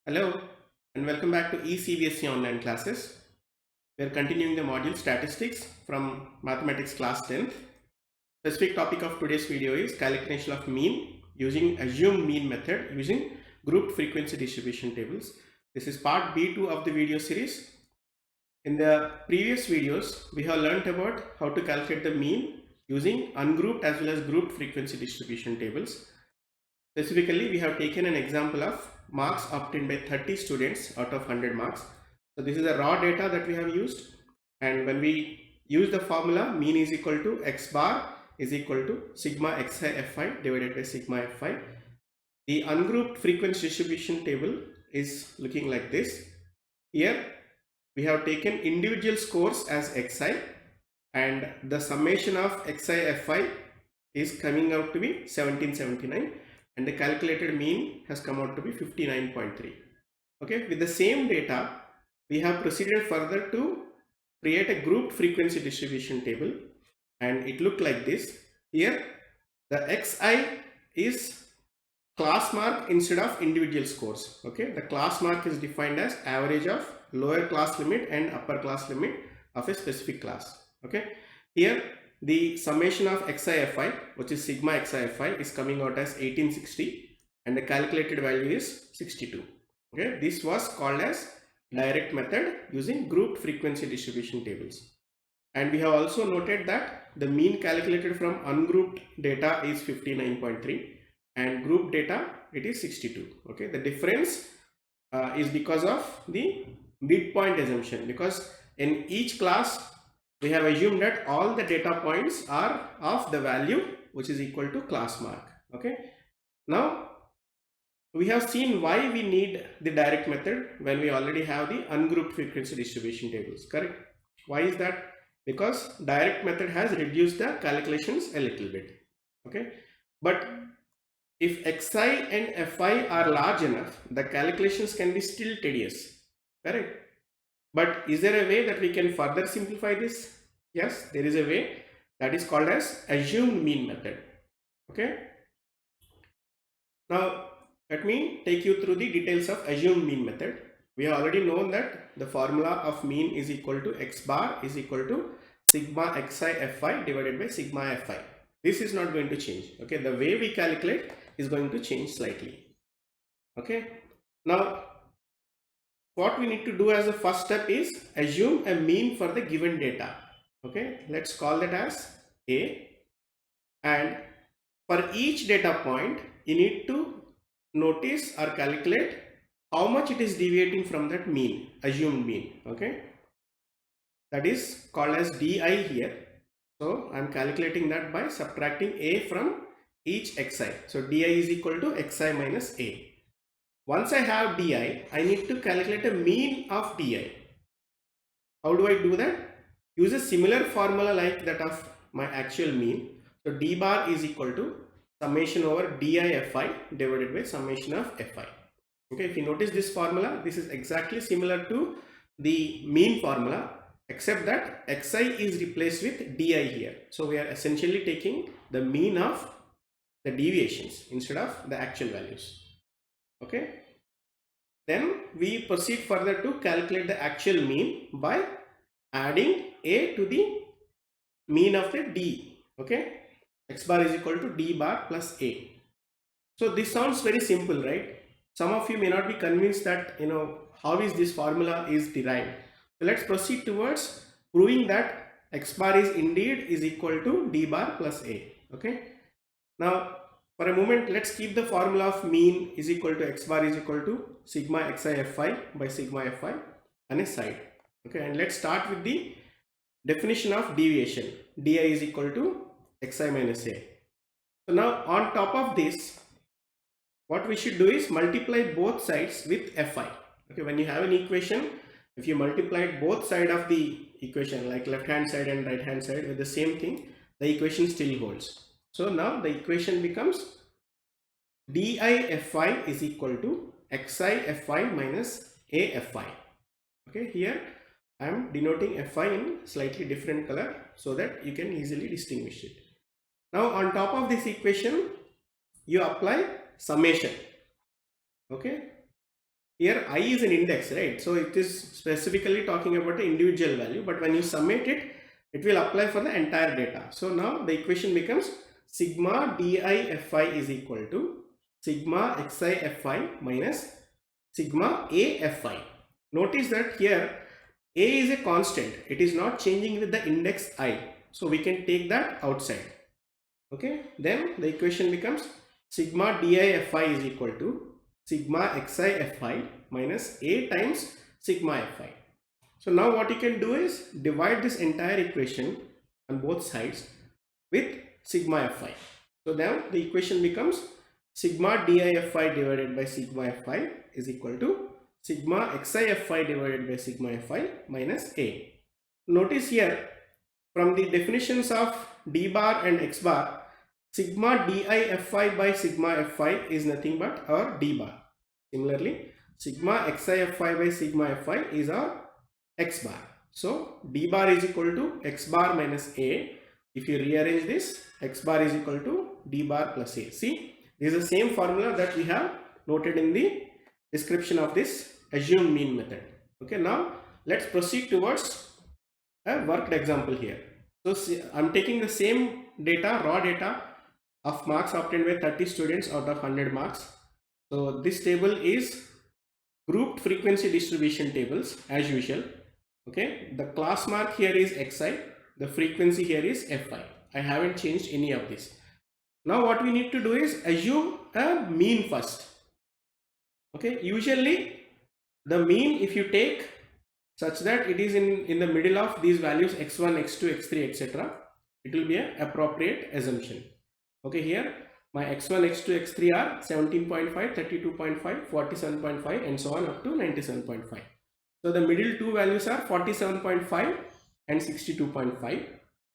Hello and welcome back to eCBSE online classes. We are continuing the module statistics from mathematics class 10th. Specific topic of today's video is calculation of mean using assumed mean method using grouped frequency distribution tables. This is part B2 of the video series. In the previous videos, we have learnt about how to calculate the mean using ungrouped as well as grouped frequency distribution tables. Specifically, we have taken an example of marks obtained by 30 students out of 100 marks. So this is the raw data that we have used, and when we use the formula mean is equal to x bar is equal to sigma xi fi divided by sigma fi. The ungrouped frequency distribution table is looking like this. Here we have taken individual scores as xi, and the summation of xi fi is coming out to be 1779, and the calculated mean has come out to be 59.3. Okay, with the same data we have proceeded further to create a grouped frequency distribution table, and it looked like this. Here the xi is class mark instead of individual scores. Okay, the class mark is defined as average of lower class limit and upper class limit of a specific class. Okay, here the summation of xi fi, which is sigma xi fi, is coming out as 1860, and the calculated value is 62. Okay, this was called as direct method using grouped frequency distribution tables. And we have also noted that the mean calculated from ungrouped data is 59.3 and group data it is 62. Okay, the difference is because of the midpoint assumption, because in each class we have assumed that all the data points are of the value which is equal to class mark. Okay, now we have seen why we need the direct method when we already have the ungrouped frequency distribution tables, correct? Why is that? Because direct method has reduced the calculations a little bit. Okay, but if xi and fi are large enough, the calculations can be still tedious, correct? But is there a way that we can further simplify this? Yes, there is a way, that is called as assumed mean method. Okay, now let me take you through the details of assumed mean method. We have already known that the formula of mean is equal to x bar is equal to sigma xi fi divided by sigma fi. This is not going to change. Okay, the way we calculate is going to change slightly. Okay, now what we need to do as the first step is assume a mean for the given data. Okay, let's call that as A, and for each data point you need to notice or calculate how much it is deviating from that mean, assumed mean. Okay, that is called as di here. So I am calculating that by subtracting a from each xi. So di is equal to xi minus a. Once I have di, I need to calculate a mean of di. How do I do that? Use a similar formula like that of my actual mean. So d bar is equal to summation over di fi divided by summation of fi. Okay, if you notice this formula, this is exactly similar to the mean formula, except that xi is replaced with di here. So we are essentially taking the mean of the deviations instead of the actual values. Okay, then we proceed further to calculate the actual mean by adding a to the mean of the d. Okay, x bar is equal to d bar plus a. So this sounds very simple, right? Some of you may not be convinced that how is this formula is derived. So let's proceed towards proving that x bar is indeed is equal to d bar plus a. Okay, now for a moment let's keep the formula of mean is equal to x bar is equal to sigma xi fi by sigma fi on a side. Okay, and let's start with the definition of deviation. Di is equal to xi minus a. So now on top of this, what we should do is multiply both sides with fi. Okay, when you have an equation, if you multiply both sides of the equation, like left hand side and right hand side, with the same thing, the equation still holds. So now the equation becomes di fi is equal to xi fi minus a fi. Okay, here I am denoting fi in slightly different color so that you can easily distinguish it. Now on top of this equation, you apply summation. Okay, here I is an index, right? So it is specifically talking about the individual value, but when you summate it, it will apply for the entire data. So now the equation becomes sigma di fi is equal to sigma xi fi minus sigma a fi. Notice that here a is a constant, it is not changing with the index I, so we can take that outside. Okay, then the equation becomes sigma di fi is equal to sigma xi fi minus a times sigma fi. So now what you can do is divide this entire equation on both sides with sigma fi. So now the equation becomes sigma di fi divided by sigma fi is equal to sigma xi fi divided by sigma fi minus a. Notice here from the definitions of d bar and x bar, sigma di fi by sigma fi is nothing but our d bar. Similarly, sigma xi fi by sigma fi is our x bar. So d bar is equal to x bar minus a. If you rearrange this, x bar is equal to d bar plus a. See, this is the same formula that we have noted in the description of this assumed mean method. Okay, now let's proceed towards a worked example here. So I'm taking the same data, raw data of marks obtained by 30 students out of 100 marks. So this table is grouped frequency distribution tables as usual. Okay, the class mark here is xi, the frequency here is fi. I haven't changed any of this. Now what we need to do is assume a mean first. Okay, usually the mean, if you take such that it is in the middle of these values x1, x2, x3, etc., it will be an appropriate assumption. Okay, here my x1, x2, x3 are 17.5, 32.5, 47.5 and so on up to 97.5. So the middle two values are 47.5 and 62.5.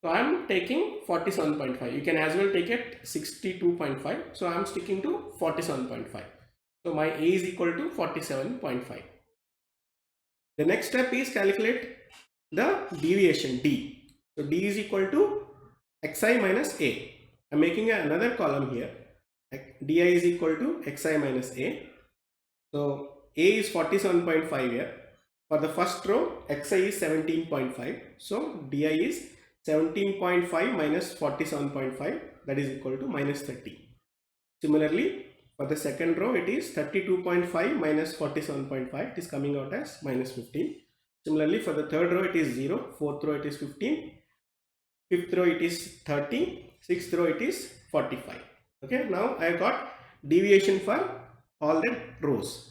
So I am taking 47.5. You can as well take it 62.5. So I am sticking to 47.5. So my A is equal to 47.5. The next step is calculate the deviation D. So D is equal to xi minus A. I am making another column here. Di is equal to xi minus A. So A is 47.5 here. For the first row, xi is 17.5. So di is 17.5 minus 47.5, that is equal to minus 30. Similarly, for the second row, it is 32.5 minus 47.5. It is coming out as minus 15. Similarly, for the third row, it is 0. Fourth row, it is 15. Fifth row, it is 30. Sixth row, it is 45. Okay, now I got deviation for all the rows.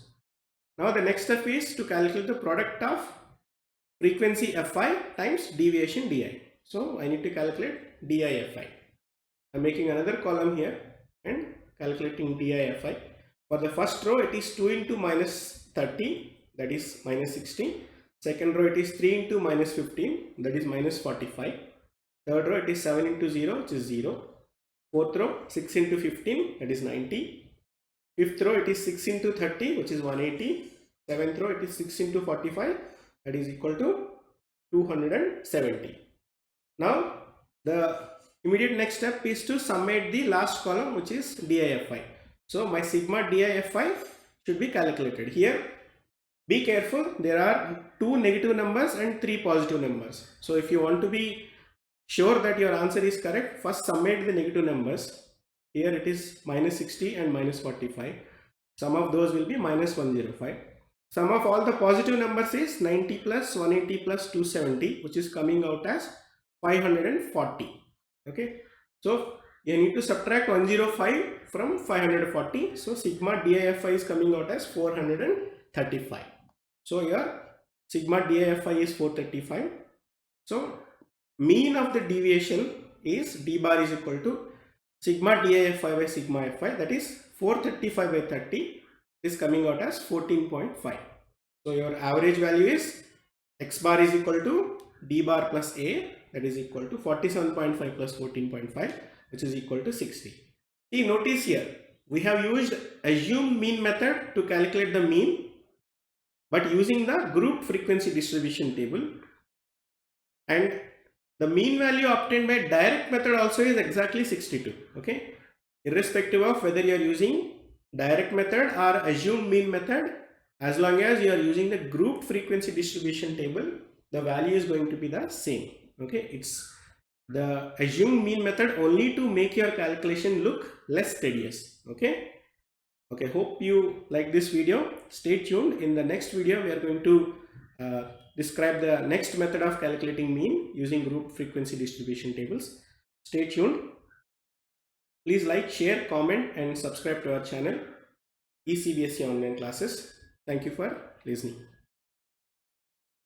Now the next step is to calculate the product of frequency fi times deviation di. So I need to calculate di fi. I am making another column here and calculating di fi. For the first row, it is 2 into minus 30, that is minus 16. Second row, it is 3 into minus 15, that is minus 45. Third row, it is 7 into 0, which is 0. Fourth row, 6 into 15, that is 90. Fifth row, it is 6 into 30, which is 180. Seventh row, it is 6 into 45, that is equal to 270. Now the immediate next step is to summate the last column, which is DIFI. So my sigma DIFI should be calculated. Here be careful, there are 2 negative numbers and 3 positive numbers. So if you want to be sure that your answer is correct, first summate the negative numbers. Here it is minus 60 and minus 45. Sum of those will be minus 105. Sum of all the positive numbers is 90 plus 180 plus 270, which is coming out as 540. Okay, so you need to subtract 105 from 540. So sigma DIFI is coming out as 435. So your sigma DIFI is 435. So mean of the deviation is d bar is equal to sigma DIFI by sigma fi, that is 435 by 30 is coming out as 14.5. So your average value is x bar is equal to d bar plus a, that is equal to 47.5 plus 14.5, which is equal to 60. See, notice here we have used assumed mean method to calculate the mean, but using the group frequency distribution table, and the mean value obtained by direct method also is exactly 62. Okay, irrespective of whether you are using direct method or assumed mean method, As long as you are using the group frequency distribution table, the value is going to be the same. Okay, it's the assumed mean method only to make your calculation look less tedious. Okay, hope you like this video. Stay tuned. In the next video we are going to describe the next method of calculating mean using group frequency distribution tables. Stay tuned. Please like, share, comment and subscribe to our channel, ECBSE Online Classes. Thank you for listening.